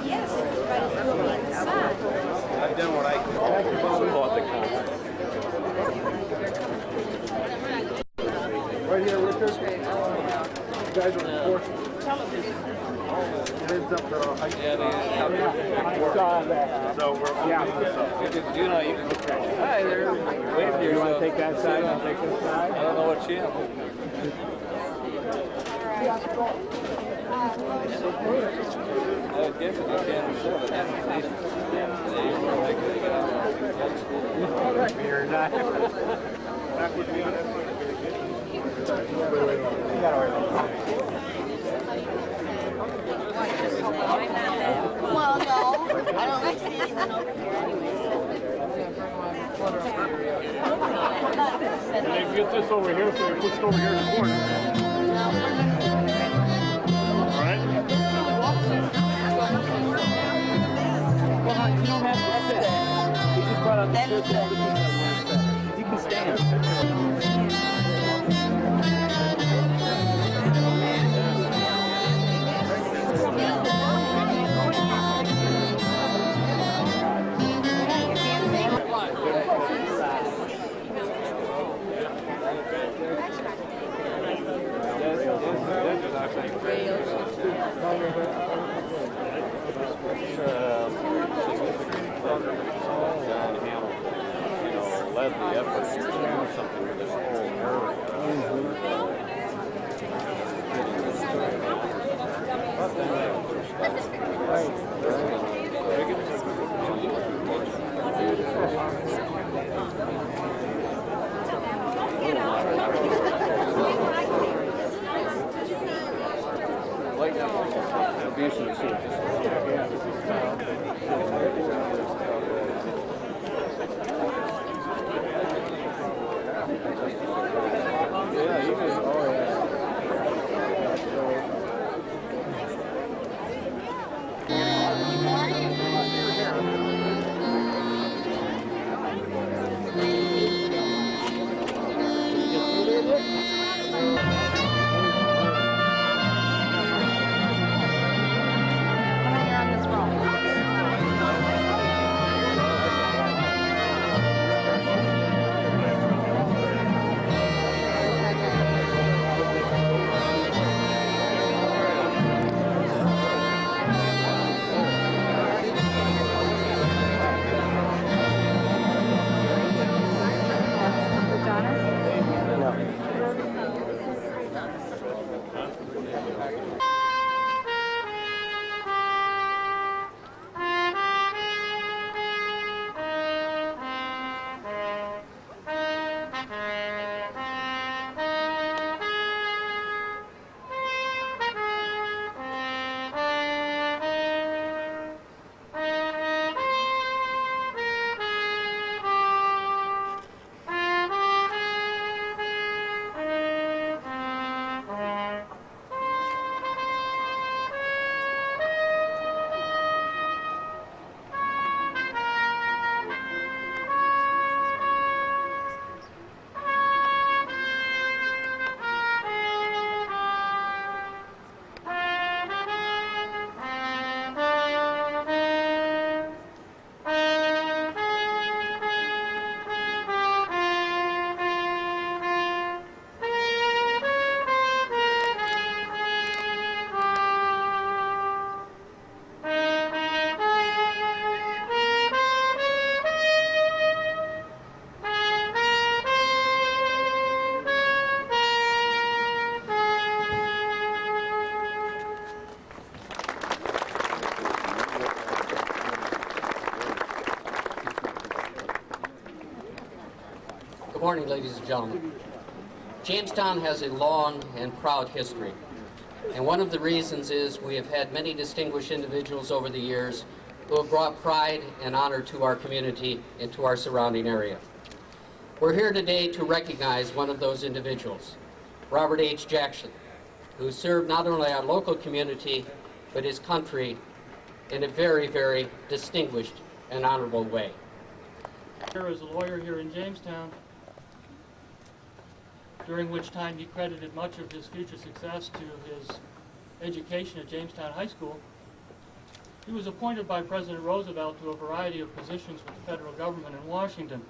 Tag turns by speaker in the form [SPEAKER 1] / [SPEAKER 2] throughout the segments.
[SPEAKER 1] Yes, everybody's looking inside.
[SPEAKER 2] I've done what I can. Bought the contract.
[SPEAKER 3] Right here, Richard. You guys are enforcing. Heads up the height. So we're
[SPEAKER 2] You know, you can. Hi there. Wave to
[SPEAKER 3] You want to
[SPEAKER 2] yourself.
[SPEAKER 3] take that side? I'll take this side.
[SPEAKER 2] I don't know what channel. I guess it's channel 7.
[SPEAKER 3] You're not.
[SPEAKER 1] Well, no, I don't really see anyone over here anyway.
[SPEAKER 3] And then get this over here, so you push it over here in the corner. All right?
[SPEAKER 4] Well, you don't have to sit. You just brought out the
[SPEAKER 1] That's
[SPEAKER 4] shirt.
[SPEAKER 1] good.
[SPEAKER 4] You can stand.
[SPEAKER 2] Led the effort to do something with this whole
[SPEAKER 5] Good morning, ladies and gentlemen. Jamestown has a long and proud history, and one of the reasons is we have had many distinguished individuals over the years who have brought pride and honor to our community and to our surrounding area. We're here today to recognize one of those individuals, Robert H. Jackson, who served not only our local community, but his country in a very, very distinguished and honorable way.
[SPEAKER 6] As a lawyer here in Jamestown, during which time he credited much of his future success to his education at Jamestown High School. He was appointed by President Roosevelt to a variety of positions with the federal government in Washington.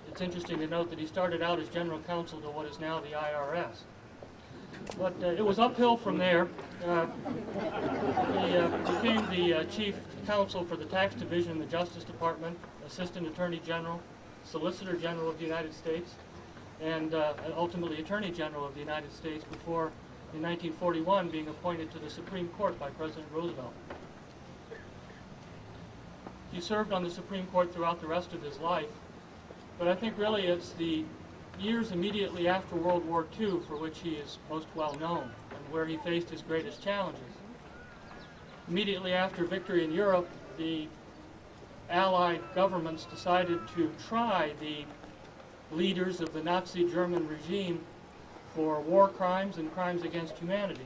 [SPEAKER 6] It's interesting to note that he started out as general counsel to what is now the IRS. But it was uphill from there. He became the chief counsel for the tax division in the Justice Department, assistant attorney general, solicitor general of the United States, and ultimately attorney general of the United States before, in 1941, being appointed to the Supreme Court by President Roosevelt. He served on the Supreme Court throughout the rest of his life, but I think really it's the years immediately after World War II for which he is most well known and where he faced his greatest challenges. Immediately after victory in Europe, the Allied governments decided to try the leaders of the Nazi German regime for war crimes and crimes against humanity.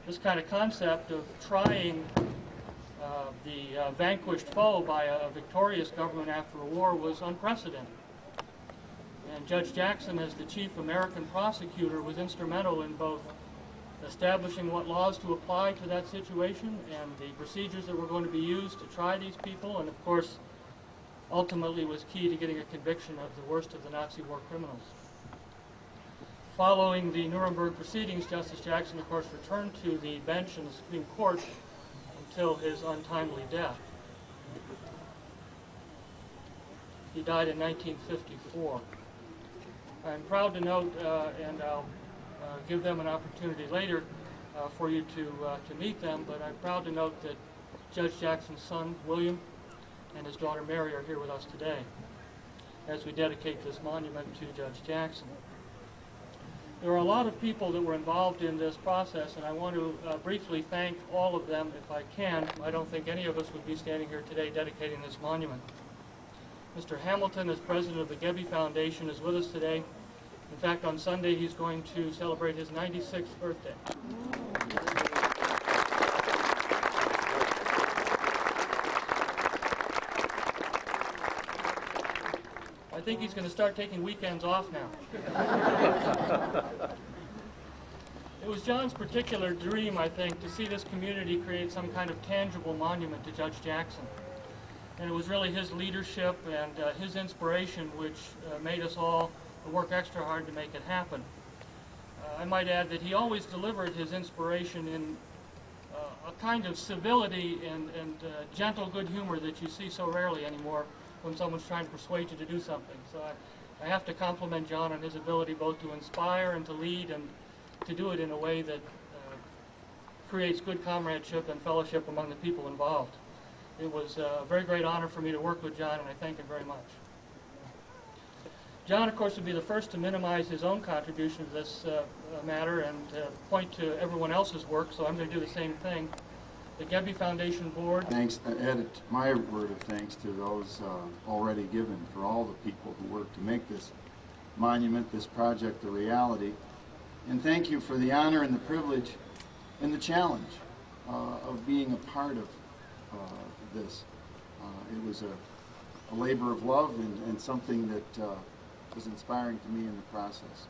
[SPEAKER 6] This kind of concept of trying the vanquished foe by a victorious government after a war was unprecedented. And Judge Jackson, as the chief American prosecutor, was instrumental in both establishing what laws to apply to that situation and the procedures that were going to be used to try these people, and of course, ultimately was key to getting a conviction of the worst of the Nazi war criminals. Following the Nuremberg proceedings, Justice Jackson, of course, returned to the bench in the Supreme Court until his untimely death. He died in 1954. I'm proud to note, and I'll give them an opportunity later for you to meet them, but I'm proud to note that Judge Jackson's son, William, and his daughter Mary are here with us today as we dedicate this monument to Judge Jackson. There are a lot of people that were involved in this process, and I want to briefly thank all of them if I can. I don't think any of us would be standing here today dedicating this monument. Mr. Hamilton, as president of the Gebbe Foundation, is with us today. In fact, on Sunday he's going to celebrate his 96th birthday. I think he's going to start taking weekends off now. It was John's particular dream, I think, to see this community create some kind of tangible monument to Judge Jackson. And it was really his leadership and his inspiration which made us all work extra hard to make it happen. I might add that he always delivered his inspiration in a kind of civility and gentle good humor that you see so rarely anymore when someone's trying to persuade you to do something. So I have to compliment John on his ability both to inspire and to lead and to do it in a way that creates good comradeship and fellowship among the people involved. It was a very great honor for me to work with John, and I thank him very much. John, of course, would be the first to minimize his own contribution to this matter and point to everyone else's work, so I'm going to do the same thing. The Gebbe Foundation Board.
[SPEAKER 7] Thanks, add my word of thanks to those already given for all the people who worked to make this monument, this project, a reality. And thank you for the honor and the privilege and the challenge of being a part of this. It was a labor of love and something that was inspiring to me in the process.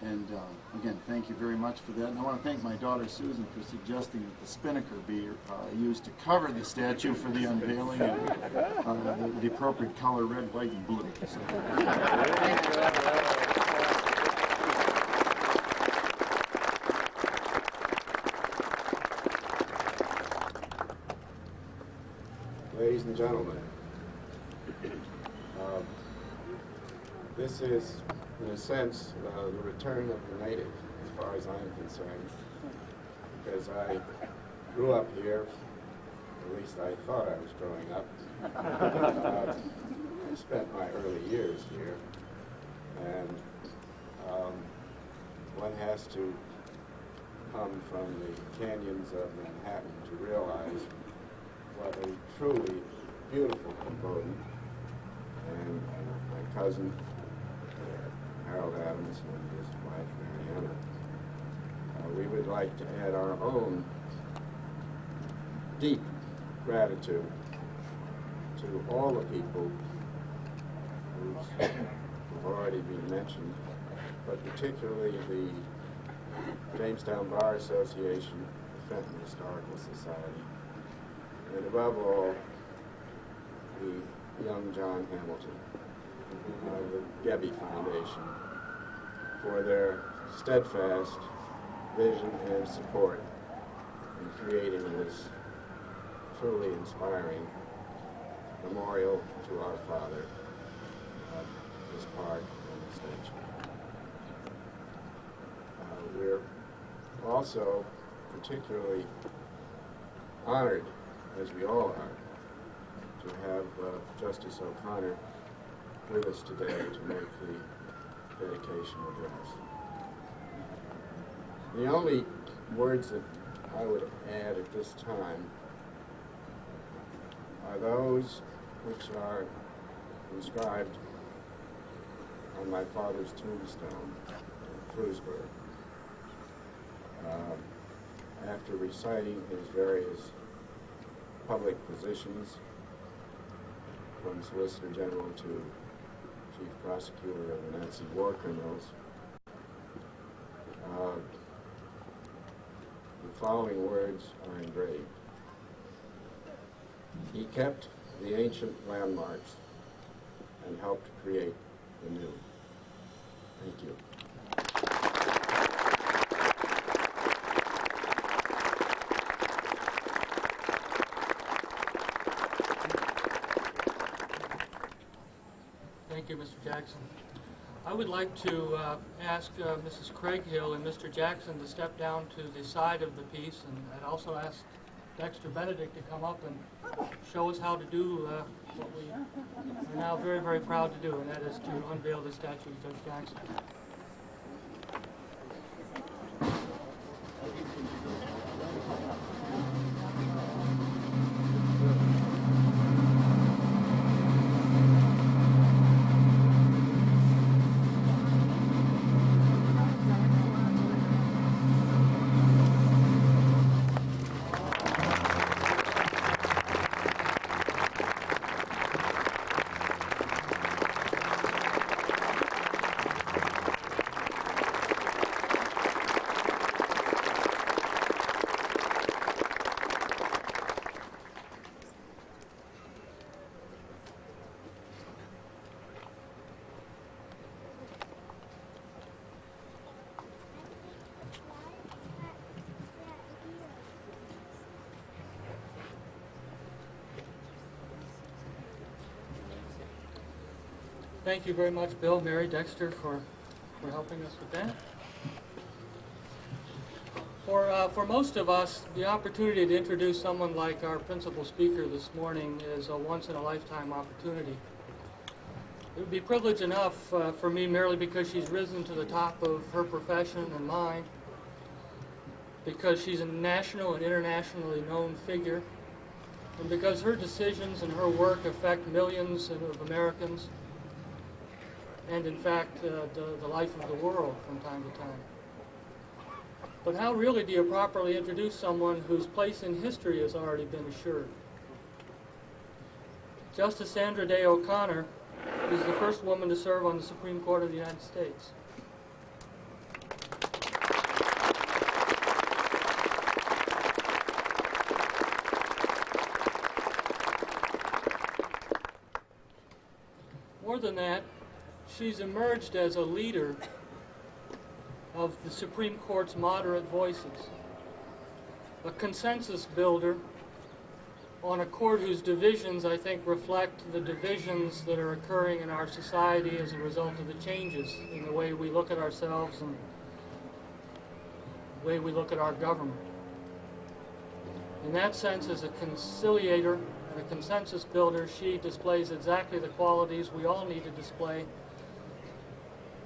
[SPEAKER 7] And again, thank you very much for that. And I want to thank my daughter Susan for suggesting that the spinnaker be used to cover the statue for the unveiling, and the appropriate color, red, white, and blue. So, thank you.
[SPEAKER 8] Ladies and gentlemen, this is, in a sense, the return of the native, as far as I'm concerned, because I grew up here, at least I thought I was growing up. I spent my early years here, and one has to come from the canyons of Manhattan to realize what a truly beautiful component and my cousin, Harold Adams, and his wife, Mariana. We would like to add our own deep gratitude to all the people who have already been mentioned, but particularly the Jamestown Bar Association, the Fenton Historical Society, and above all, the young John Hamilton, the Gebby Foundation, for their steadfast vision and support in creating this truly inspiring memorial to our father at this park and this statue. We're also particularly honored, as we all are, to have Justice O'Connor with us today to make the dedication address. The only words that I would add at this time are those which are inscribed on my father's tombstone in Frewsburg. After reciting his various public positions, from Solicitor General to Chief Prosecutor of the Nazi war criminals, the following words are engraved. He kept the ancient landmarks and helped create the new. Thank you.
[SPEAKER 6] Thank you, Mr. Jackson. I would like to ask Mrs. Craighill and Mr. Jackson to step down to the side of the piece, and I'd also ask Dexter Benedict to come up and show us how to do what we are now very, very proud to do, and that is to unveil the statue of Judge Jackson. Thank you very much, Bill, Mary, Dexter, for helping us with that. For most of us, the opportunity to introduce someone like our principal speaker this morning is a once-in-a-lifetime opportunity. It would be privilege enough for me merely because she's risen to the top of her profession and mine, because she's a national and internationally known figure, and because her decisions and her work affect millions of Americans, and in fact the life of the world from time to time. But how really do you properly introduce someone whose place in history has already been assured? Justice Sandra Day O'Connor is the first woman to serve on the Supreme Court of the United States. More than that, she's emerged as a leader of the Supreme Court's moderate voices, a consensus builder on a court whose divisions, I think, reflect the divisions that are occurring in our society as a result of the changes in the way we look at ourselves and the way we look at our government. In that sense, as a conciliator and a consensus builder, she displays exactly the qualities we all need to display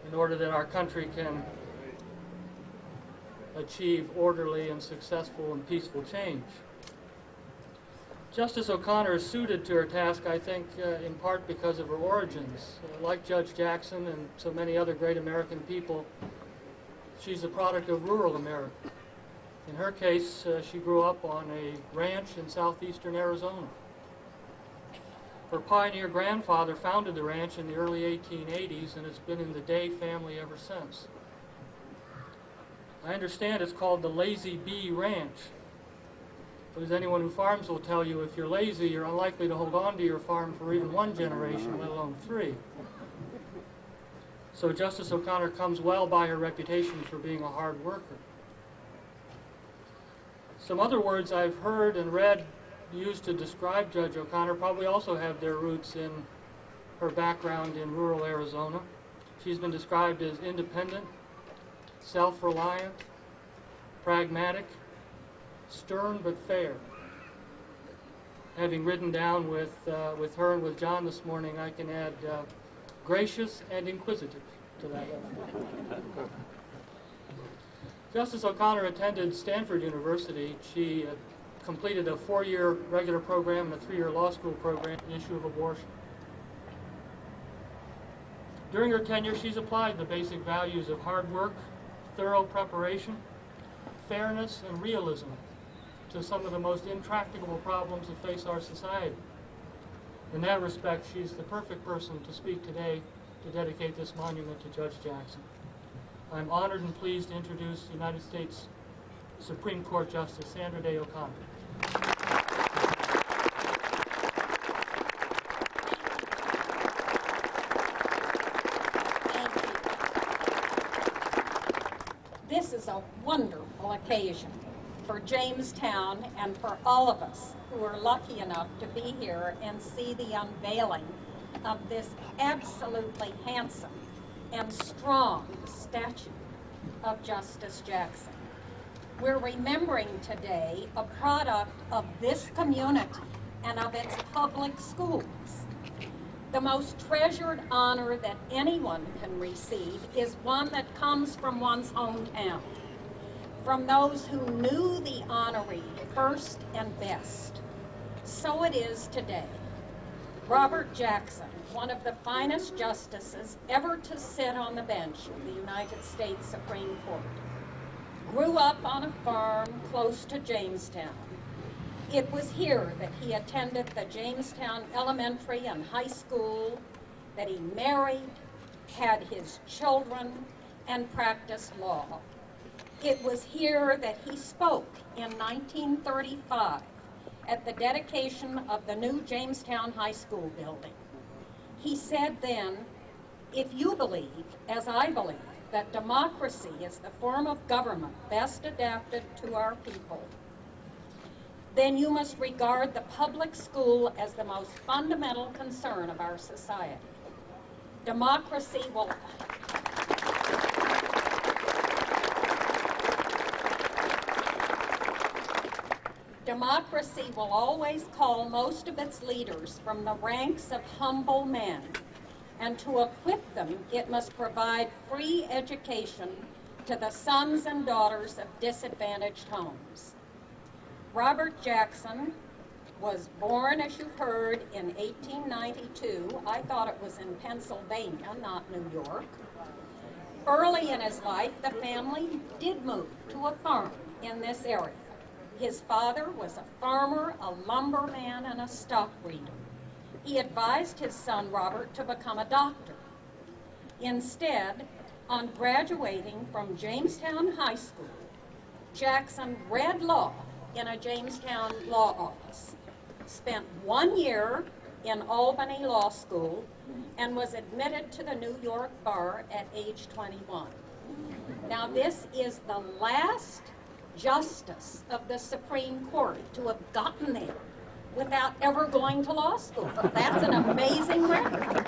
[SPEAKER 6] in order that our country can achieve orderly and successful and peaceful change. Justice O'Connor is suited to her task, I think, in part because of her origins. Like Judge Jackson and so many other great American people, she's a product of rural America. In her case, she grew up on a ranch in southeastern Arizona. Her pioneer grandfather founded the ranch in the early 1880s, and it's been in the Day family ever since. I understand it's called the Lazy Bee Ranch. But as anyone who farms will tell you, if you're lazy, you're unlikely to hold on to your farm for even one generation, let alone 3. So Justice O'Connor comes well by her reputation for being a hard worker. Some other words I've heard and read used to describe Judge O'Connor probably also have their roots in her background in rural Arizona. She's been described as independent, self-reliant, pragmatic, stern but fair. Having ridden down with her and with John this morning, I can add gracious and inquisitive to that level. Justice O'Connor attended Stanford University. She completed a 4-year regular program and a 3-year law school program on the issue of abortion. During her tenure, she's applied the basic values of hard work, thorough preparation, fairness, and realism to some of the most intractable problems that face our society. In that respect, she's the perfect person to speak today to dedicate this monument to Judge Jackson. I'm honored and pleased to introduce United States Supreme Court Justice Sandra Day O'Connor.
[SPEAKER 9] This is a wonderful occasion for Jamestown and for all of us who are lucky enough to be here and see the unveiling of this absolutely handsome and strong statue of Justice Jackson. We're remembering today a product of this community and of its public schools. The most treasured honor that anyone can receive is one that comes from one's hometown, from those who knew the honoree first and best. So it is today. Robert Jackson, one of the finest justices ever to sit on the bench of the United States Supreme Court, grew up on a farm close to Jamestown. It was here that he attended the Jamestown Elementary and High School, that he married, had his children, and practiced law. It was here that he spoke in 1935 at the dedication of the new Jamestown High School building. He said then, "If you believe, as I believe, that democracy is the form of government best adapted to our people, then you must regard the public school as the most fundamental concern of our society. Democracy will always call most of its leaders from the ranks of humble men, and to equip them, it must provide free education to the sons and daughters of disadvantaged homes." Robert Jackson was born, as you heard, in 1892. I thought it was in Pennsylvania, not New York. Early in his life, the family did move to a farm in this area. His father was a farmer, a lumberman, and a stock breeder. He advised his son Robert to become a doctor. Instead, on graduating from Jamestown High School, Jackson read law in a Jamestown law office, spent 1 year in Albany Law School, and was admitted to the New York bar at age 21. Now, this is the last justice of the Supreme Court to have gotten there without ever going to law school. That's an amazing record.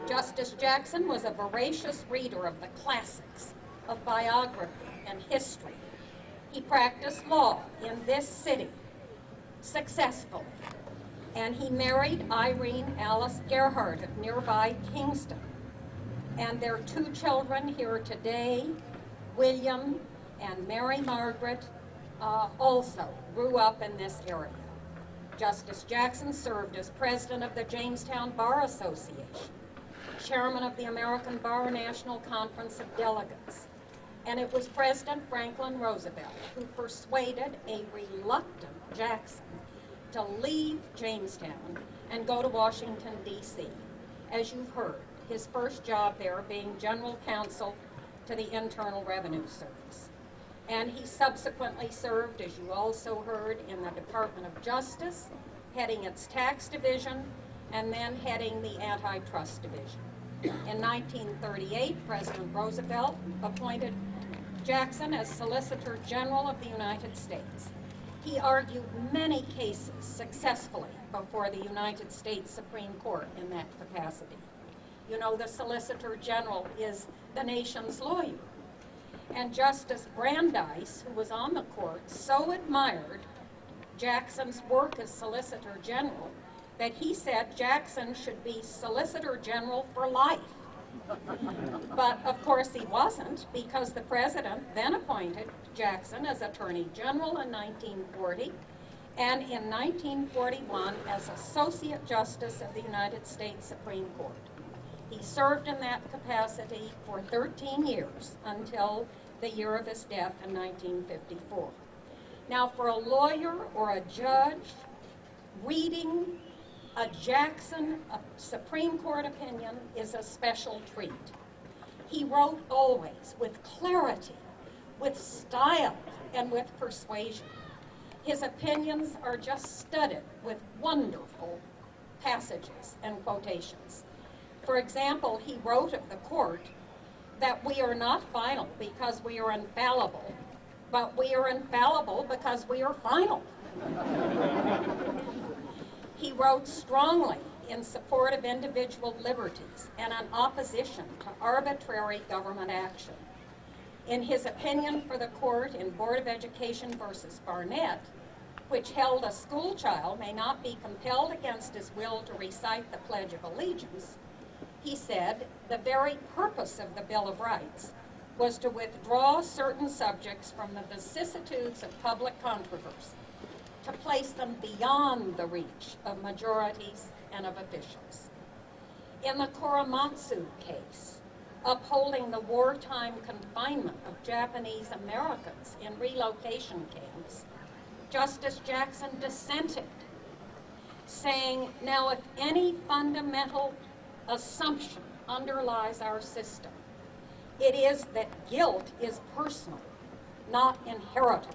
[SPEAKER 9] Justice Jackson was a voracious reader of the classics, of biography and history. He practiced law in this city successfully, and he married Irene Alice Gerhardt of nearby Kingston. And their 2 children here today William and Mary Margaret also grew up in this area. Justice Jackson served as president of the Jamestown Bar Association, chairman of the American Bar National Conference of Delegates, and it was President Franklin Roosevelt who persuaded a reluctant Jackson to leave Jamestown and go to Washington, D.C. As you've heard, his first job there being general counsel to the Internal Revenue Service. And he subsequently served, as you also heard, in the Department of Justice, heading its tax division, and then heading the antitrust division. In 1938, President Roosevelt appointed Jackson as Solicitor General of the United States. He argued many cases successfully before the United States Supreme Court in that capacity. You know, the Solicitor General is the nation's lawyer. And Justice Brandeis, who was on the court, so admired Jackson's work as Solicitor General that he said Jackson should be Solicitor General for life. But of course he wasn't, because the president then appointed Jackson as Attorney General in 1940, and in 1941 as Associate Justice of the United States Supreme Court. He served in that capacity for 13 years until the year of his death in 1954. Now, for a lawyer or a judge, reading a Jackson Supreme Court opinion is a special treat. He wrote always with clarity, with style, and with persuasion. His opinions are just studded with wonderful passages and quotations. For example, he wrote of the court that we are not final because we are infallible, but we are infallible because we are final. He wrote strongly in support of individual liberties and in opposition to arbitrary government action. In his opinion for the court in Board of Education versus Barnett, which held a school child may not be compelled against his will to recite the Pledge of Allegiance, he said the very purpose of the Bill of Rights was to withdraw certain subjects from the vicissitudes of public controversy, to place them beyond the reach of majorities and of officials. In the Korematsu case, upholding the wartime confinement of Japanese Americans in relocation camps, Justice Jackson dissented, saying, now if any fundamental assumption underlies our system, it is that guilt is personal, not inheritable.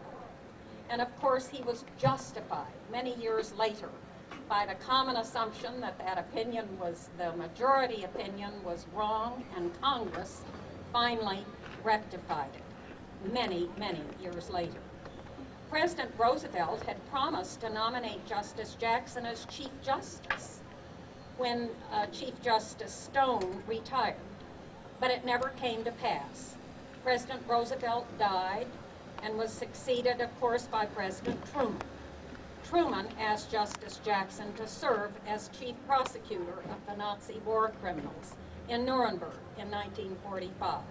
[SPEAKER 9] And of course, he was justified many years later by the common assumption that that opinion was, the majority opinion was wrong, and Congress finally rectified it many, many years later. President Roosevelt had promised to nominate Justice Jackson as Chief Justice when Chief Justice Stone retired, but it never came to pass. President Roosevelt died and was succeeded, of course, by President Truman. Truman asked Justice Jackson to serve as chief prosecutor of the Nazi war criminals in Nuremberg in 1945.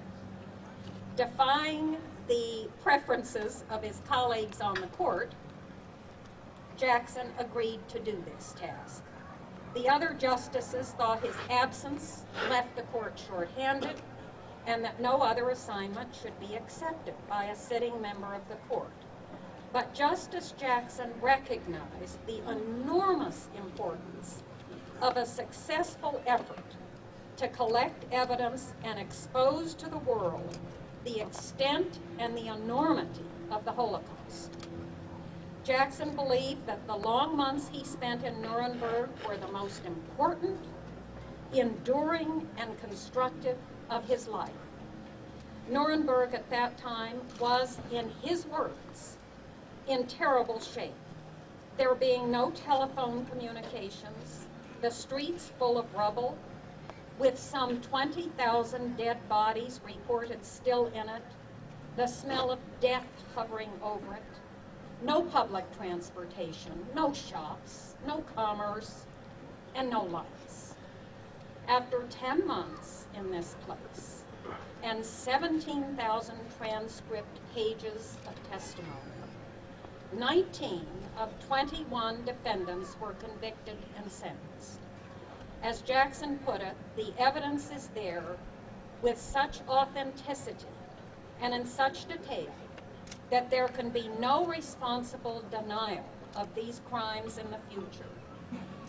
[SPEAKER 9] Defying the preferences of his colleagues on the court, Jackson agreed to do this task. The other justices thought his absence left the court short-handed and that no other assignment should be accepted by a sitting member of the court. But Justice Jackson recognized the enormous importance of a successful effort to collect evidence and expose to the world the extent and the enormity of the Holocaust. Jackson believed that the long months he spent in Nuremberg were the most important, enduring, and constructive of his life. Nuremberg at that time was, in his words, in terrible shape. There being no telephone communications, the streets full of rubble, with some 20,000 dead bodies reported still in it, the smell of death hovering over it, no public transportation, no shops, no commerce, and no lights. After 10 months in this place, and 17,000 transcript pages of testimony. 19 of 21 defendants were convicted and sentenced. As Jackson put it, the evidence is there with such authenticity and in such detail that there can be no responsible denial of these crimes in the future,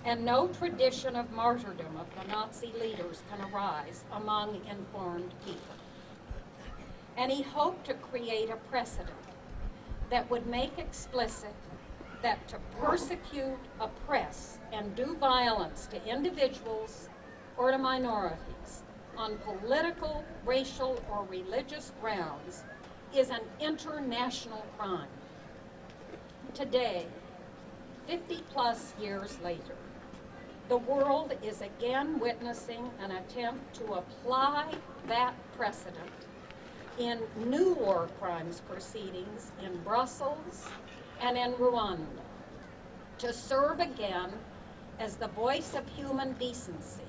[SPEAKER 9] and no tradition of martyrdom of the Nazi leaders can arise among informed people. And he hoped to create a precedent that would make explicit that to persecute, oppress, and do violence to individuals or to minorities on political, racial, or religious grounds is an international crime. Today, 50-plus years later, the world is again witnessing an attempt to apply that precedent in new war crimes proceedings in Brussels and in Rwanda, to serve again as the voice of human decency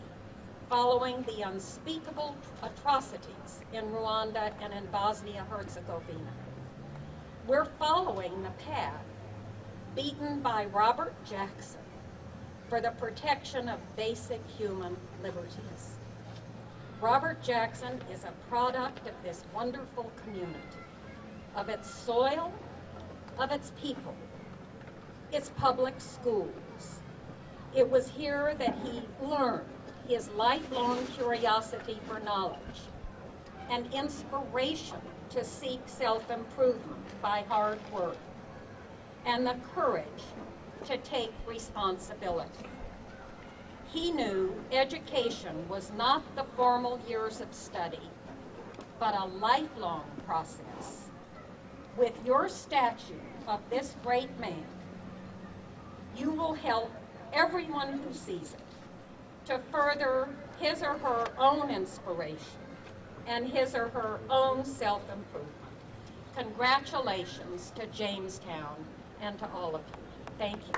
[SPEAKER 9] following the unspeakable atrocities in Rwanda and in Bosnia-Herzegovina. We're following the path beaten by Robert Jackson for the protection of basic human liberties. Robert Jackson is a product of this wonderful community, of its soil, of its people, its public schools. It was here that he learned his lifelong curiosity for knowledge and inspiration to seek self-improvement by hard work, and the courage to take responsibility. He knew education was not the formal years of study, but a lifelong process. With your statue of this great man, you will help everyone who sees it to further his or her own inspiration and his or her own self-improvement. Congratulations to Jamestown and to all of you. Thank you.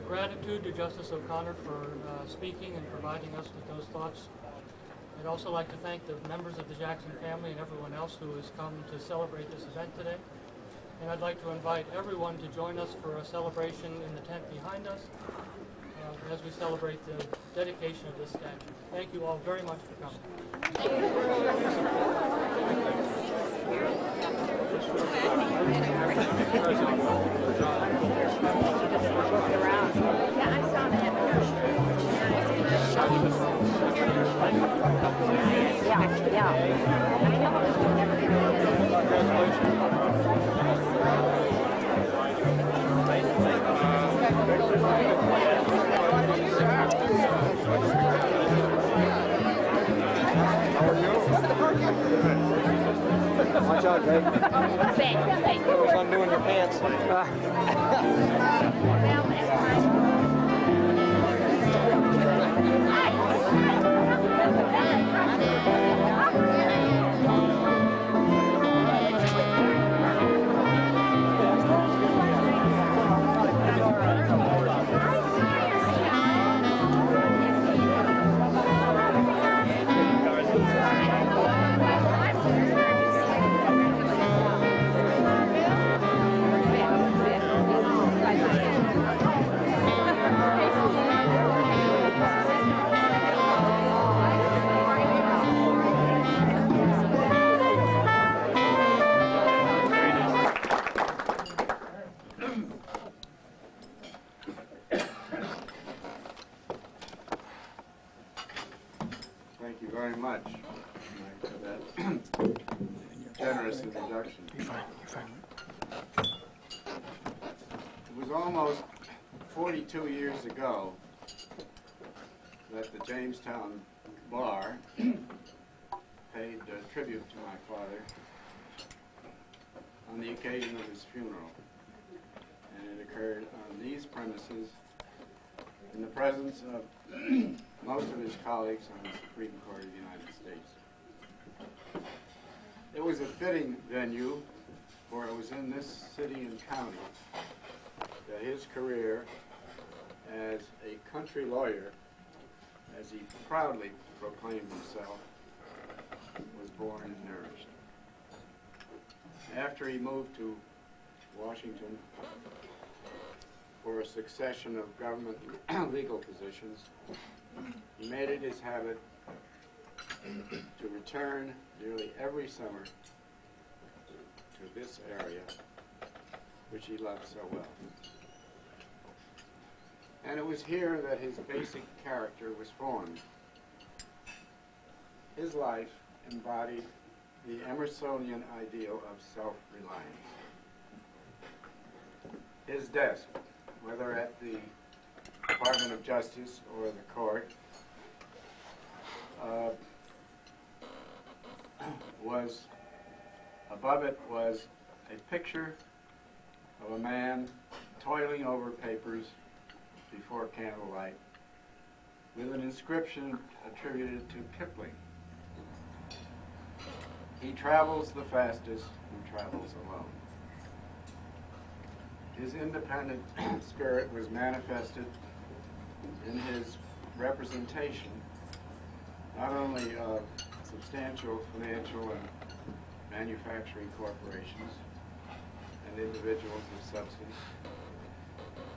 [SPEAKER 6] Gratitude to Justice O'Connor for speaking and providing us with those thoughts. I'd also like to thank the members of the Jackson family and everyone else who has come to celebrate this event today. And I'd like to invite everyone to join us for a celebration in the tent behind us as we celebrate the dedication of this statue. Thank you all very much for coming.
[SPEAKER 2] Watch out, Greg. Always undoing your pants.
[SPEAKER 8] Thank you very much, Mike, for that generous introduction. You're fine. It was almost 42 years ago that the Jamestown bar paid tribute to my father on the occasion of his funeral. And it occurred on these premises in the presence of most of his colleagues on the Supreme Court of the United States. It was a fitting venue, for it was in this city and county that his career as a country lawyer, as he proudly proclaimed himself, was born and nourished. After he moved to Washington for a succession of government legal positions, he made it his habit to return nearly every summer to this area, which he loved so well. And it was here that his basic character was formed. His life embodied the Emersonian ideal of self-reliance. His desk, whether at the Department of Justice or the court, above it was a picture of a man toiling over papers before candlelight with an inscription attributed to Kipling. He travels the fastest who travels alone. His independent spirit was manifested in his representation not only of substantial financial and manufacturing corporations and individuals of substance,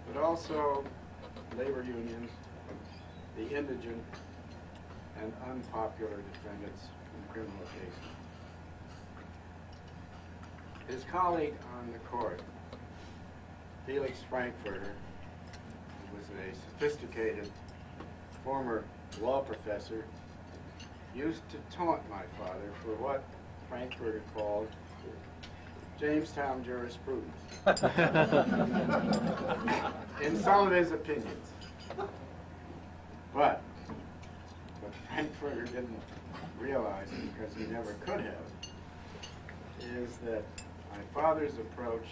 [SPEAKER 8] but also labor unions, the indigent and unpopular defendants in criminal cases. His colleague on the court, Felix Frankfurter, who was a sophisticated former law professor, used to taunt my father for what Frankfurter called Jamestown jurisprudence in some of his opinions. But what Frankfurter didn't realize, because he never could have, is that my father's approach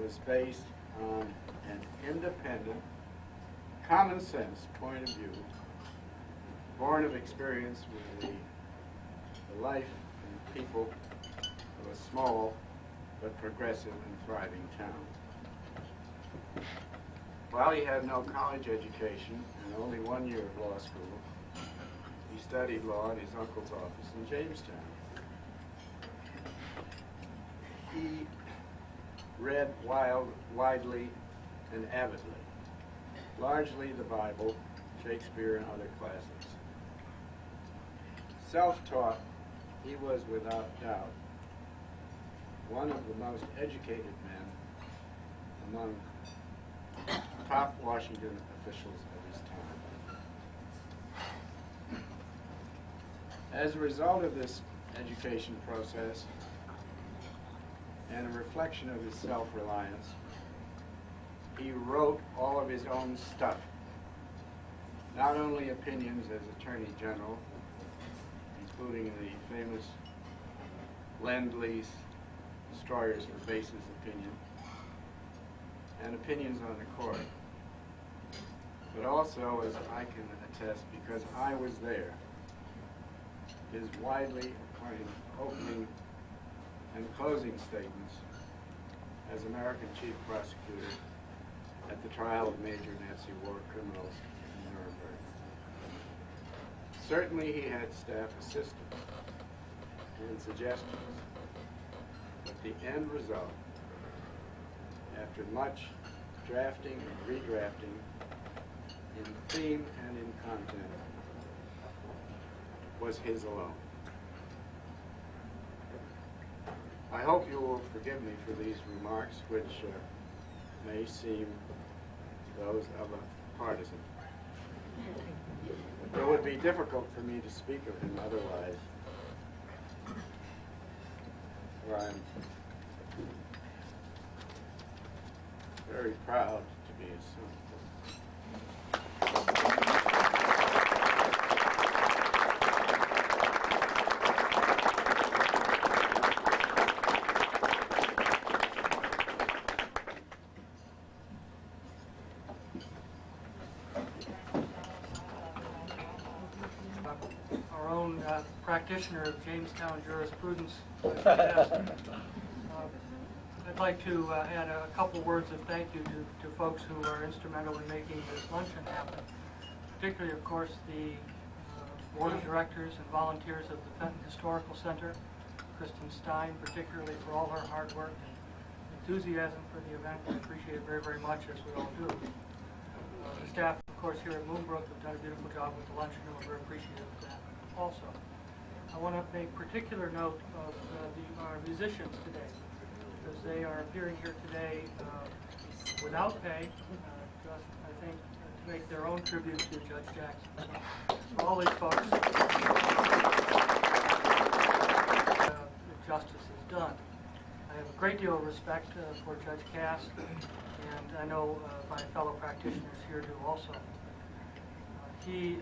[SPEAKER 8] was based on an independent, common sense point of view, born of experience with the life and people of a small but progressive and thriving town. While he had no college education and only 1 year of law school, he studied law at his uncle's office in Jamestown. He read widely and avidly, largely the Bible, Shakespeare, and other classics. Self-taught, he was without doubt one of the most educated men among top Washington officials of his time. As a result of this education process and a reflection of his self-reliance, he wrote all of his own stuff, not only opinions as Attorney General, including the famous Lend-Lease Destroyers or Bases opinion, and opinions on the court, but also, as I can attest because I was there, his widely acclaimed opening and closing statements as American Chief Prosecutor at the trial of major Nazi war criminals in Nuremberg. Certainly he had staff assistance and suggestions, but the end result, after much drafting and redrafting in theme and in content, was his alone. I hope you will forgive me for these remarks, which may seem those of a partisan. It would be difficult for me to speak of him otherwise, for I'm very proud to be his son.
[SPEAKER 6] practitioner of Jamestown jurisprudence. I'd like to add a couple words of thank you to folks who are instrumental in making this luncheon happen, particularly, of course, the board of directors and volunteers of the Fenton Historical Center, Kristen Stein, particularly for all her hard work and enthusiasm for the event. I appreciate it very, very much, as we all do. The staff, of course, here at Moonbrook have done a beautiful job with the luncheon, and we're very appreciative of that also. I want to make particular note of our musicians today, because they are appearing here today without pay, just, I think, to make their own tribute to Judge Jackson. So, for all these folks, justice is done. I have a great deal of respect for Judge Cass, and I know my fellow practitioners here do also. He,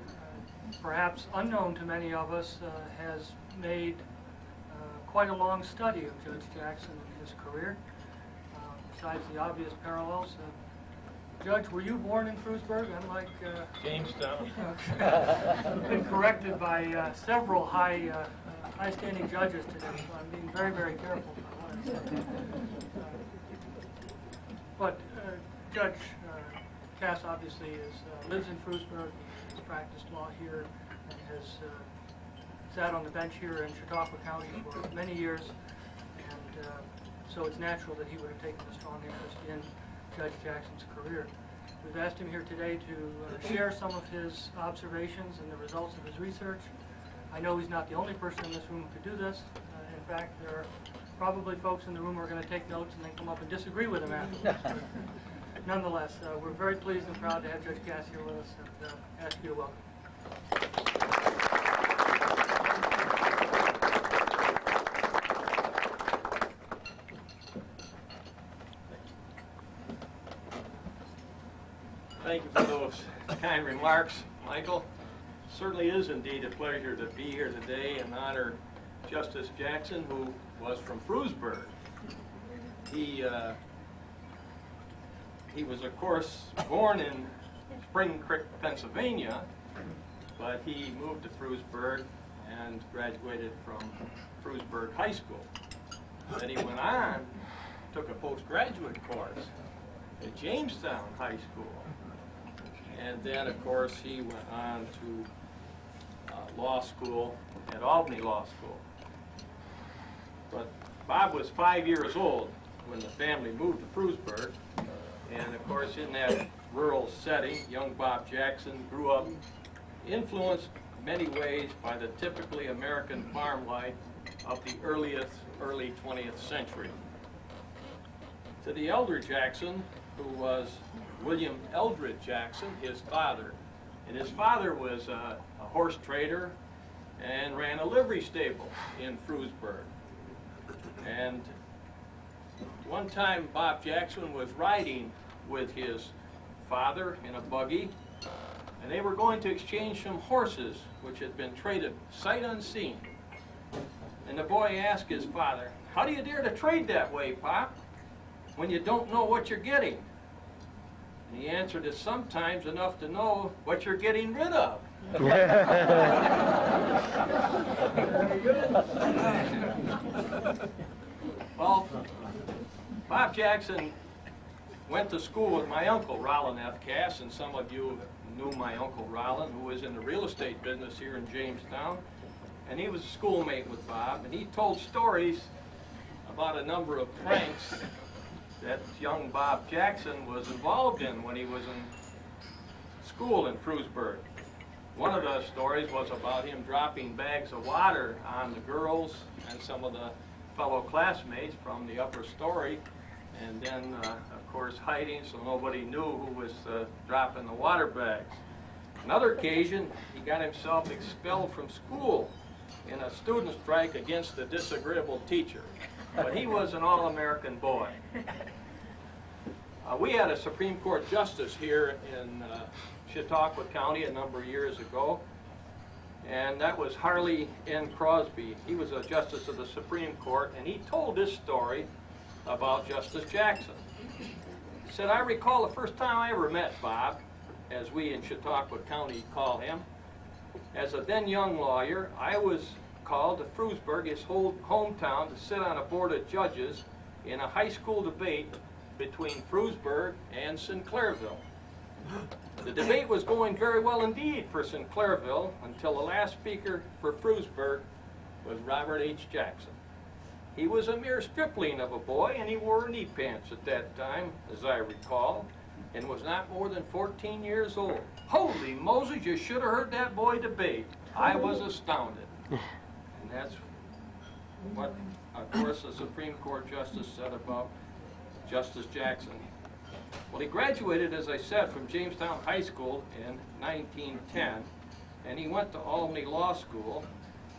[SPEAKER 6] perhaps unknown to many of us, has made quite a long study of Judge Jackson and his career, besides the obvious parallels. Judge, were you born in Frewsburg, unlike
[SPEAKER 3] Jamestown?
[SPEAKER 6] I've been corrected by several high-standing judges today, so I'm being very, very careful. But Judge Cass obviously lives in Frewsburg. He's practiced law here and has sat on the bench here in Chautauqua County for many years, and so it's natural that he would have taken a strong interest in Judge Jackson's career. We've asked him here today to share some of his observations and the results of his research. I know he's not the only person in this room who could do this. In fact, there are probably folks in the room who are going to take notes and then come up and disagree with him afterwards. Nonetheless, we're very pleased and proud to have Judge Cass here with us, and ask you to welcome.
[SPEAKER 10] Thank you for those kind remarks, Michael. Certainly is indeed a pleasure to be here today and honor Justice Jackson, who was from Frewsburg. He was, of course, born in Spring Creek, Pennsylvania, but he moved to Frewsburg and graduated from Frewsburg High School. Then he went on, took a postgraduate course at Jamestown High School. And then, of course, he went on to law school at Albany Law School. But Bob was 5 years old when the family moved to Frewsburg. And, of course, in that rural setting, young Bob Jackson grew up influenced in many ways by the typically American farm life of the early 20th century. To the elder Jackson, who was William Eldred Jackson, his father. And his father was a horse trader and ran a livery stable in Frewsburg. And one time Bob Jackson was riding with his father in a buggy, and they were going to exchange some horses which had been traded sight unseen. And the boy asked his father, "How do you dare to trade that way, Pop, when you don't know what you're getting?" And he answered, "It's sometimes enough to know what you're getting rid of." Well, Bob Jackson went to school with my uncle, Rollin F. Cass, and some of you knew my uncle Rollin, who was in the real estate business here in Jamestown. And he was a schoolmate with Bob, and he told stories about a number of pranks that young Bob Jackson was involved in when he was in school in Frewsburg. One of the stories was about him dropping bags of water on the girls and some of the fellow classmates from the upper story, and then, of course, hiding so nobody knew who was dropping the water bags. Another occasion, he got himself expelled from school in a student strike against a disagreeable teacher. But he was an all-American boy. We had a Supreme Court justice here in Chautauqua County a number of years ago, and that was Harley N. Crosby. He was a justice of the Supreme Court, and he told this story about Justice Jackson. He said, "I recall the first time I ever met Bob, as we in Chautauqua County call him. As a then young lawyer, I was called to Frewsburg, his whole hometown, to sit on a board of judges in a high school debate between Frewsburg and Sinclairville. The debate was going very well indeed for Sinclairville until the last speaker for Frewsburg was Robert H. Jackson. He was a mere stripling of a boy, and he wore knee pants at that time, as I recall, and was not more than 14 years old. Holy Moses, you should have heard that boy debate. I was astounded. And that's what, of course, the Supreme Court Justice said about Justice Jackson. Well, he graduated, as I said, from Jamestown High School in 1910, and he went to Albany Law School,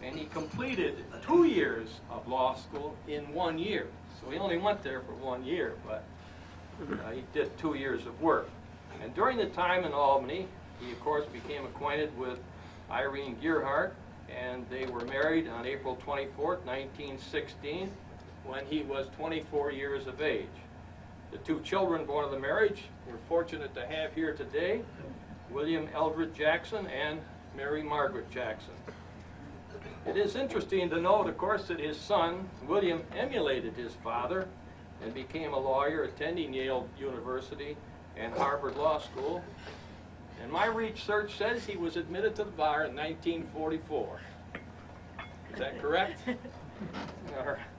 [SPEAKER 10] and he completed 2 years of law school in 1 year. So he only went there for 1 year, but he did 2 years of work. And during the time in Albany, he, of course, became acquainted with Irene Gearhart, and they were married on April 24th, 1916, when he was 24 years of age. The 2 children born of the marriage we're fortunate to have here today, William Eldred Jackson and Mary Margaret Jackson. It is interesting to note, of course, that his son, William, emulated his father and became a lawyer, attending Yale University and Harvard Law School. And my research says he was admitted to the bar in 1944. Is that correct?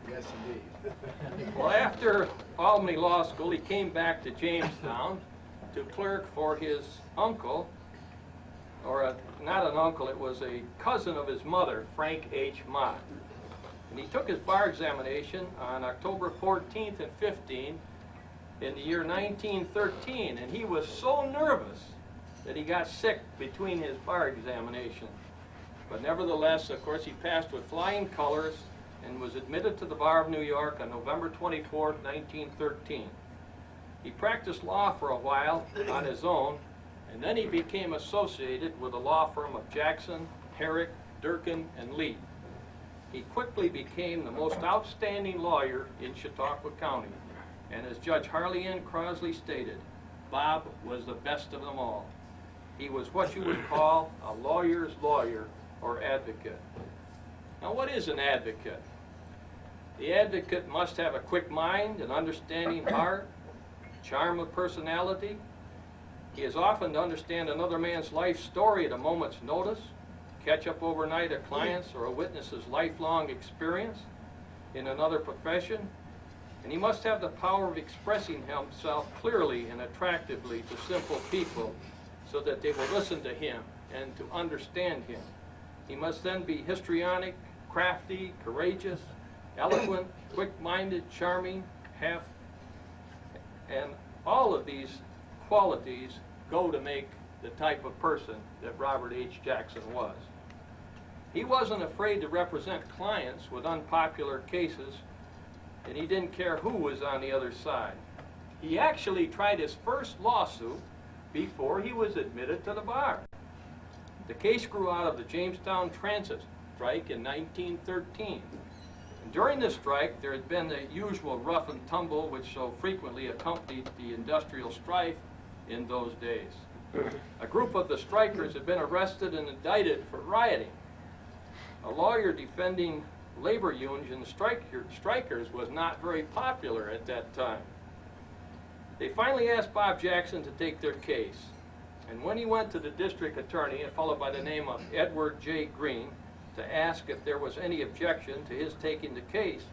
[SPEAKER 8] Yes, indeed.
[SPEAKER 10] Well, after Albany Law School, he came back to Jamestown to clerk for his uncle, or not an uncle, it was a cousin of his mother, Frank H. Mott. And he took his bar examination on October 14th and 15th in the year 1913, and he was so nervous that he got sick between his bar examination. But nevertheless, of course, he passed with flying colors and was admitted to the Bar of New York on November 24th, 1913. He practiced law for a while on his own, and then he became associated with the law firm of Jackson, Herrick, Durkin, and Lee. He quickly became the most outstanding lawyer in Chautauqua County, and as Judge Harley Ann Crosley stated, Bob was the best of them all. He was what you would call a lawyer's lawyer or advocate. Now, what is an advocate? The advocate must have a quick mind, an understanding heart, charm of personality. He is often to understand another man's life story at a moment's notice, catch up overnight a client's or a witness's lifelong experience in another profession, and he must have the power of expressing himself clearly and attractively to simple people so that they will listen to him and to understand him. He must then be histrionic, crafty, courageous, eloquent, quick-minded, charming, and all of these qualities go to make the type of person that Robert H. Jackson was. He wasn't afraid to represent clients with unpopular cases, and he didn't care who was on the other side. He actually tried his first lawsuit before he was admitted to the bar. The case grew out of the Jamestown Transit strike in 1913. And during the strike, there had been the usual rough and tumble which so frequently accompanied the industrial strife in those days. A group of the strikers had been arrested and indicted for rioting. A lawyer defending labor unions and strikers was not very popular at that time. They finally asked Bob Jackson to take their case. And when he went to the district attorney, a fellow by the name of Edward J. Green, to ask if there was any objection to his taking the case,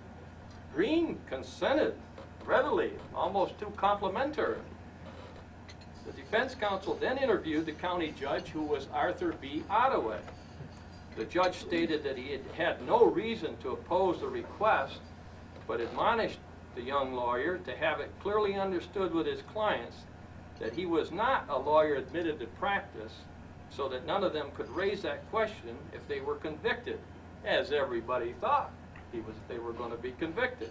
[SPEAKER 10] Green consented readily, almost too complimentary. The defense counsel then interviewed the county judge, who was Arthur B. Ottaway. The judge stated that he had no reason to oppose the request, but admonished the young lawyer to have it clearly understood with his clients that he was not a lawyer admitted to practice, so that none of them could raise that question if they were convicted, as everybody thought they were going to be convicted.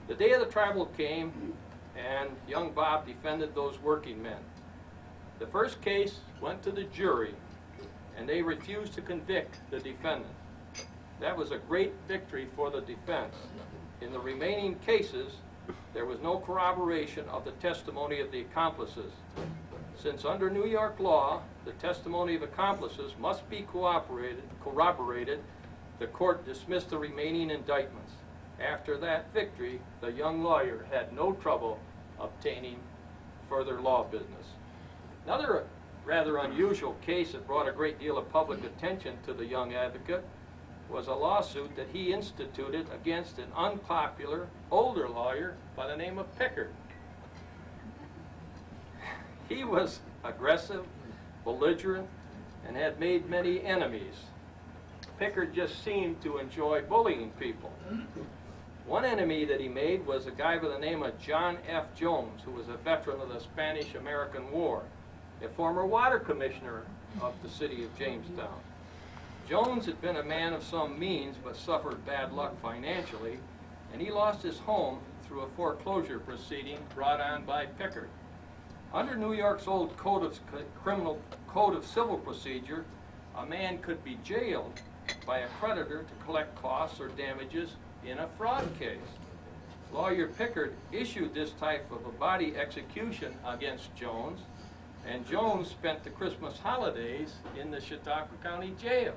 [SPEAKER 10] The day of the trial came, and young Bob defended those working men. The first case went to the jury, and they refused to convict the defendant. That was a great victory for the defense. In the remaining cases, there was no corroboration of the testimony of the accomplices. Since under New York law, the testimony of accomplices must be corroborated, the court dismissed the remaining indictments. After that victory, the young lawyer had no trouble obtaining further law business. Another rather unusual case that brought a great deal of public attention to the young advocate was a lawsuit that he instituted against an unpopular, older lawyer by the name of Pickard. He was aggressive, belligerent, and had made many enemies. Pickard just seemed to enjoy bullying people. One enemy that he made was a guy by the name of John F. Jones, who was a veteran of the Spanish-American War, a former water commissioner of the city of Jamestown. Jones had been a man of some means but suffered bad luck financially, and he lost his home through a foreclosure proceeding brought on by Pickard. Under New York's old Code of Civil Procedure, a man could be jailed by a creditor to collect costs or damages in a fraud case. Lawyer Pickard issued this type of a body execution against Jones, and Jones spent the Christmas holidays in the Chautauqua County Jail.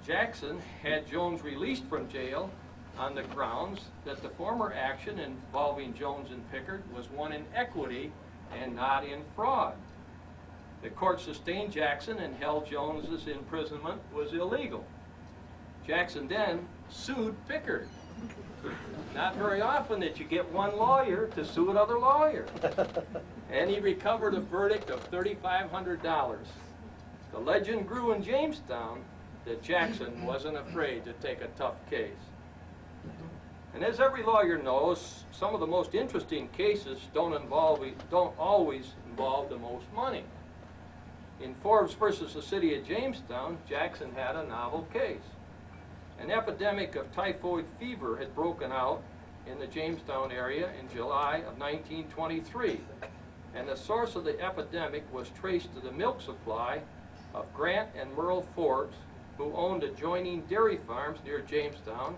[SPEAKER 10] Jackson had Jones released from jail on the grounds that the former action involving Jones and Pickard was one in equity and not in fraud. The court sustained Jackson and held Jones's imprisonment was illegal. Jackson then sued Pickard. Not very often that you get one lawyer to sue another lawyer. And he recovered a verdict of $3,500. The legend grew in Jamestown that Jackson wasn't afraid to take a tough case. And as every lawyer knows, some of the most interesting cases don't always involve the most money. In Forbes versus the City of Jamestown, Jackson had a novel case. An epidemic of typhoid fever had broken out in the Jamestown area in July of 1923, and the source of the epidemic was traced to the milk supply of Grant and Merle Forbes, who owned adjoining dairy farms near Jamestown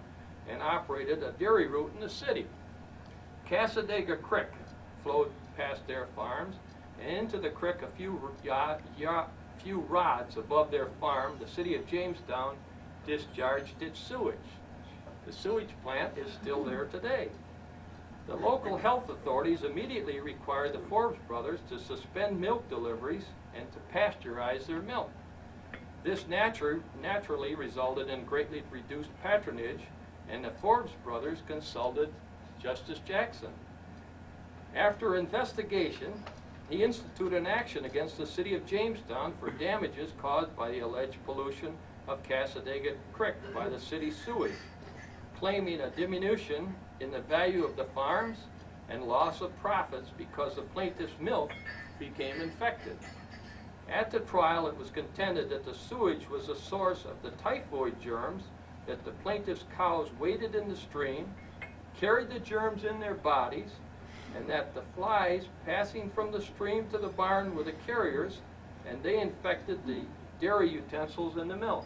[SPEAKER 10] and operated a dairy route in the city. Cassadaga Creek flowed past their farms, and into the creek a few rods above their farm, the city of Jamestown discharged its sewage. The sewage plant is still there today. The local health authorities immediately required the Forbes brothers to suspend milk deliveries and to pasteurize their milk. This naturally resulted in greatly reduced patronage, and the Forbes brothers consulted Justice Jackson. After investigation, he instituted an action against the city of Jamestown for damages caused by the alleged pollution of Cassadaga Creek by the city's sewage, claiming a diminution in the value of the farms and loss of profits because the plaintiff's milk became infected. At the trial, it was contended that the sewage was the source of the typhoid germs, that the plaintiff's cows waded in the stream, carried the germs in their bodies, and that the flies passing from the stream to the barn were the carriers, and they infected the dairy utensils in the milk.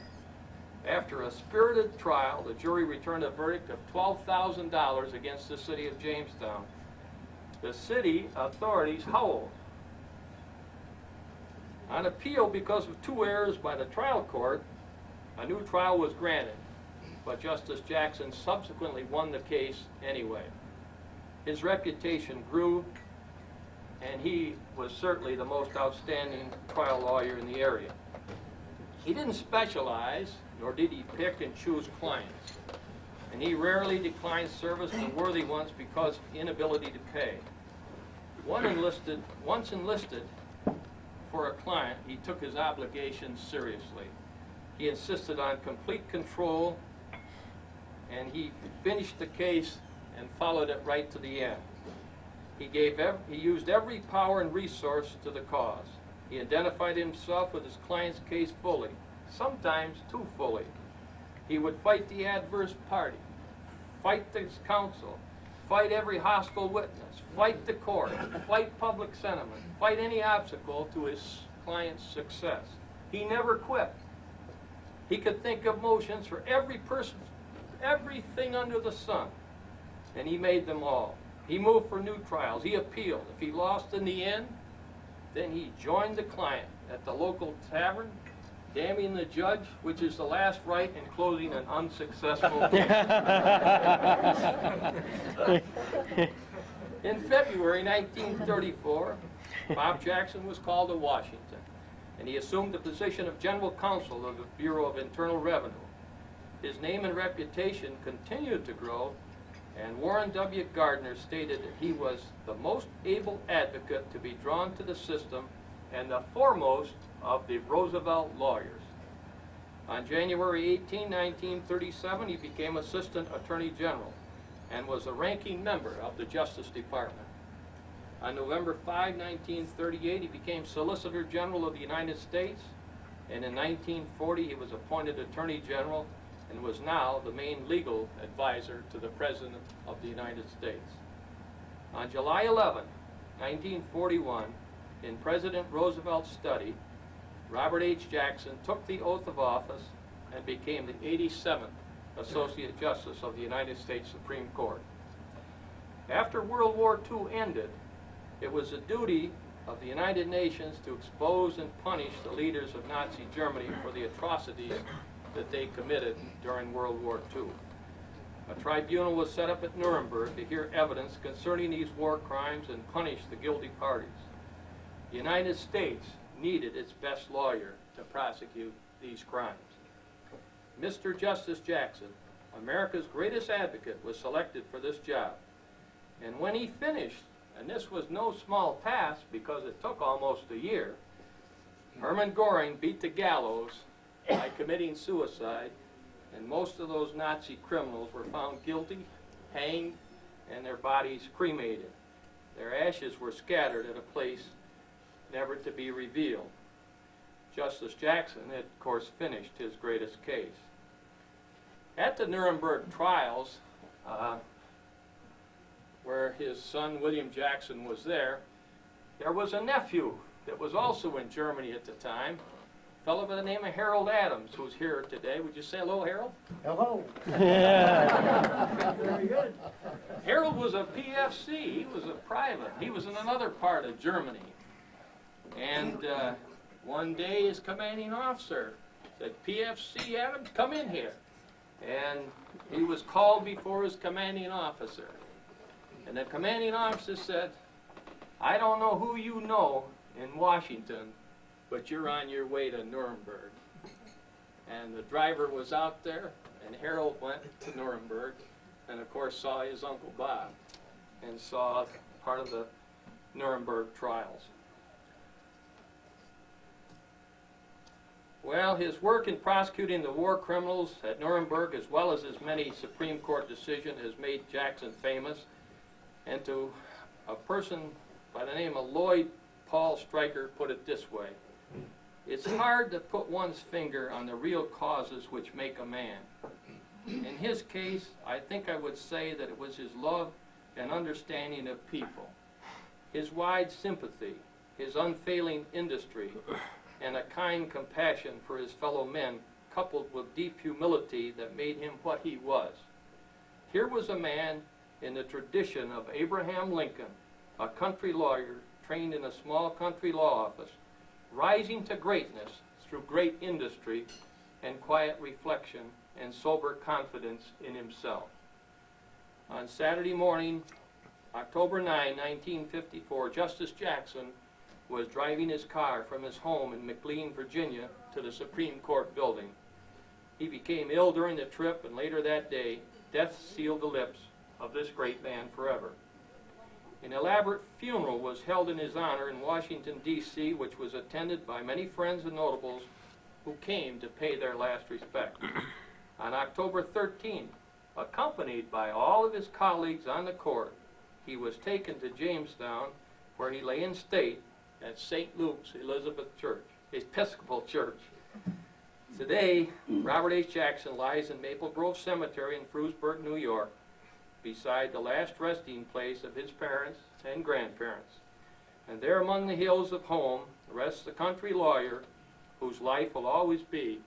[SPEAKER 10] After a spirited trial, the jury returned a verdict of $12,000 against the city of Jamestown. The city authorities howled. On appeal, because of 2 errors by the trial court, a new trial was granted, but Justice Jackson subsequently won the case anyway. His reputation grew, and he was certainly the most outstanding trial lawyer in the area. He didn't specialize, nor did he pick and choose clients, and he rarely declined service to worthy ones because of inability to pay. Once enlisted for a client, he took his obligations seriously. He insisted on complete control, and he finished the case and followed it right to the end. He used every power and resource to the cause. He identified himself with his client's case fully, sometimes too fully. He would fight the adverse party, fight the counsel, fight every hostile witness, fight the court, fight public sentiment, fight any obstacle to his client's success. He never quit. He could think of motions for every person, everything under the sun, and he made them all. He moved for new trials. He appealed. If he lost in the end, Then he joined the client at the local tavern, damning the judge, which is the last rite in closing an unsuccessful case. In February 1934, Bob Jackson was called to Washington, and he assumed the position of General Counsel of the Bureau of Internal Revenue. His name and reputation continued to grow, and Warren W. Gardner stated that he was the most able advocate to be drawn to the system and the foremost of the Roosevelt lawyers. On January 18, 1937, he became Assistant Attorney General and was a ranking member of the Justice Department. On November 5, 1938, he became Solicitor General of the United States, and in 1940 he was appointed Attorney General and was now the main legal advisor to the President of the United States. On July 11, 1941, in President Roosevelt's study, Robert H. Jackson took the oath of office and became the 87th Associate Justice of the United States Supreme Court. After World War II ended, it was the duty of the United Nations to expose and punish the leaders of Nazi Germany for the atrocities that they committed during World War II. A tribunal was set up at Nuremberg to hear evidence concerning these war crimes and punish the guilty parties. The United States needed its best lawyer to prosecute these crimes. Mr. Justice Jackson, America's greatest advocate, was selected for this job. And when he finished, and this was no small task because it took almost a year, Hermann Göring beat the gallows by committing suicide, and most of those Nazi criminals were found guilty, hanged, and their bodies cremated. Their ashes were scattered at a place never to be revealed. Justice Jackson had, of course, finished his greatest case. At the Nuremberg trials, where his son William Jackson was there was a nephew that was also in Germany at the time, a fellow by the name of Harold Adams, who's here today. Would you say hello, Harold?
[SPEAKER 11] Hello.
[SPEAKER 10] Very good. Harold was a PFC. He was a private. He was in another part of Germany. And one day his commanding officer said, "PFC Adams, come in here." And he was called before his commanding officer. And the commanding officer said, "I don't know who you know in Washington, but you're on your way to Nuremberg." And the driver was out there, and Harold went to Nuremberg, and of course saw his Uncle Bob, and saw part of the Nuremberg trials. Well, his work in prosecuting the war criminals at Nuremberg, as well as his many Supreme Court decisions, has made Jackson famous. And to a person by the name of Lloyd Paul Stryker put it this way: it's hard to put one's finger on the real causes which make a man. In his case, I think I would say that it was his love and understanding of people, his wide sympathy, his unfailing industry, and a kind compassion for his fellow men, coupled with deep humility that made him what he was. Here was a man in the tradition of Abraham Lincoln, a country lawyer trained in a small country law office, rising to greatness through great industry and quiet reflection and sober confidence in himself. On Saturday morning, October 9, 1954, Justice Jackson was driving his car from his home in McLean, Virginia, to the Supreme Court building. He became ill during the trip, and later that day, death sealed the lips of this great man forever. An elaborate funeral was held in his honor in Washington, D.C., which was attended by many friends and notables who came to pay their last respect. On October 13, accompanied by all of his colleagues on the court, he was taken to Jamestown, where he lay in state at St. Luke's Episcopal Church. Today, Robert H. Jackson lies in Maple Grove Cemetery in Frewsburg, New York, beside the last resting place of his parents and grandparents. And there among the hills of home rests the country lawyer whose life will always be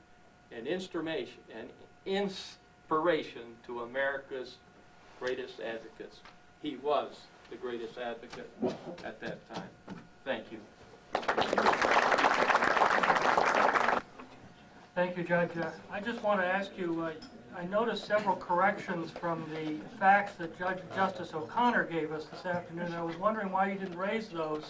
[SPEAKER 10] an inspiration to America's greatest advocates. He was the greatest advocate at that time. Thank you.
[SPEAKER 6] Thank you, Judge. I just want to ask you, I noticed several corrections from the facts that Justice O'Connor gave us this afternoon. I was wondering why you didn't raise those.